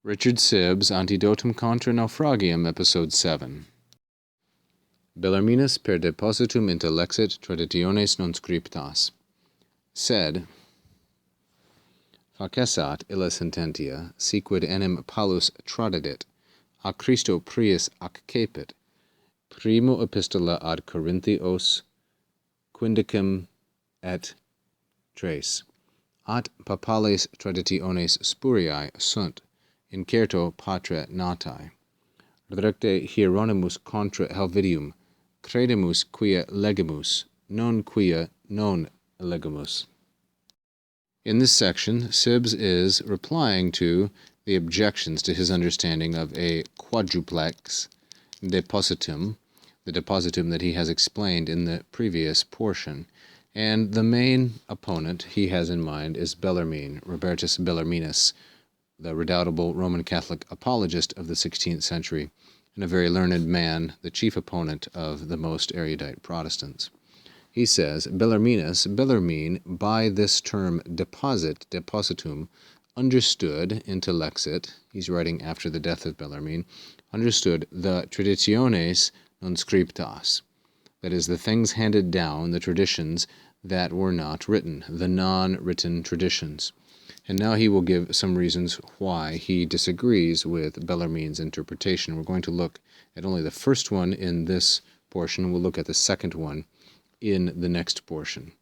Richard Sibbes, Antidotum contra naufragium, Episode 7. Bellarminus per depositum intellexit traditiones non scriptas. Said, facesat illa sententia, si quid enim Paulus tradidit, a Christo prius ac cepit, primo epistola ad Corinthios, quindecim et tres. At papales traditiones spuriae sunt, incerto patre natae. Recte Hieronymus contra Helvidium, credemus quia legimus, non quia non legimus. In this section, Sibbes is replying to the objections to his understanding of a quadruplex depositum, the depositum that he has explained in the previous portion. And the main opponent he has in mind is Bellarmine, Robertus Bellarminus, the redoubtable Roman Catholic apologist of the 16th century, and a very learned man, the chief opponent of the most erudite Protestants. He says, Bellarmine, by this term depositum, understood, intellexit, he's writing after the death of Bellarmine, understood the traditiones non scriptas, that is, the things handed down, the traditions that were not written, the non-written traditions. And now he will give some reasons why he disagrees with Bellarmine's interpretation. We're going to look at only the first one in this portion. We'll look at the second one in the next portion.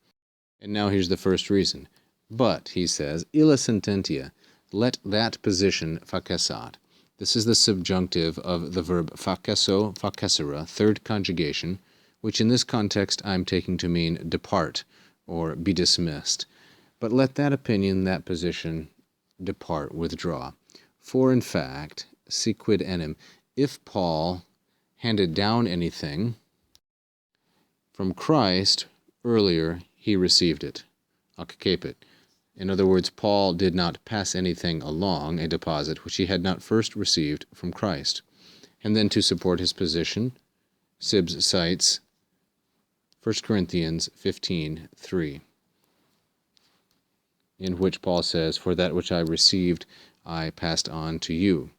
And now here's the first reason. But, he says, illa sententia, let that position facesat. This is the subjunctive of the verb facesso, facessera, third conjugation, which in this context I'm taking to mean depart or be dismissed. But let that opinion, that position, depart, withdraw. For in fact, si quid enim, if Paul handed down anything from Christ, earlier he received it, ac cepit. In other words, Paul did not pass anything along, a deposit, which he had not first received from Christ. And then to support his position, Sibbes cites 1 Corinthians 15:3. in which Paul says, for that which I received, I passed on to you.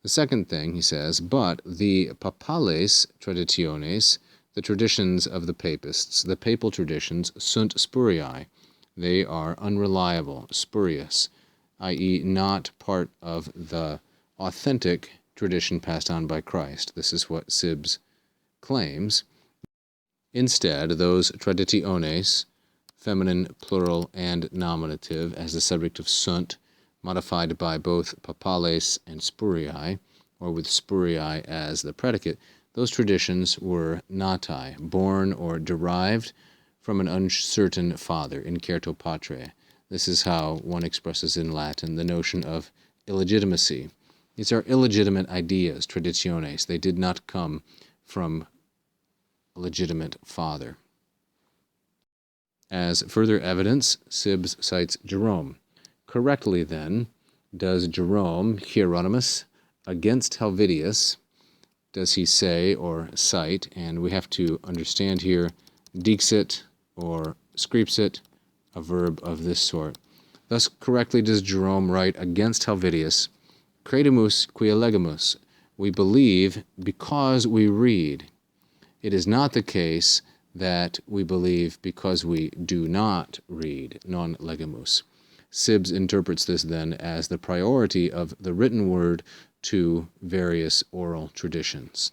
The second thing, he says, but the papales traditiones, the traditions of the papists, the papal traditions, sunt spuriae, they are unreliable, spurious, i.e. not part of the authentic tradition passed on by Christ. This is what Sibbes claims. Instead, those traditiones, feminine, plural, and nominative, as the subject of sunt, modified by both papales and spuriae, or with spuriae as the predicate, those traditions were natae, born or derived from an uncertain father, incerto patre. This is how one expresses in Latin the notion of illegitimacy. These are illegitimate ideas, traditiones. They did not come from a legitimate father. As further evidence, Sibbes cites Jerome. Correctly, then, does Jerome, Hieronymus, against Helvidius, does he say or cite, and we have to understand here, dixit or scripsit, a verb of this sort. Thus, correctly does Jerome write against Helvidius, credemus quia legimus, we believe because we read. It is not the case that we believe because we do not read, non legimus. Sibbes interprets this then as the priority of the written word to various oral traditions.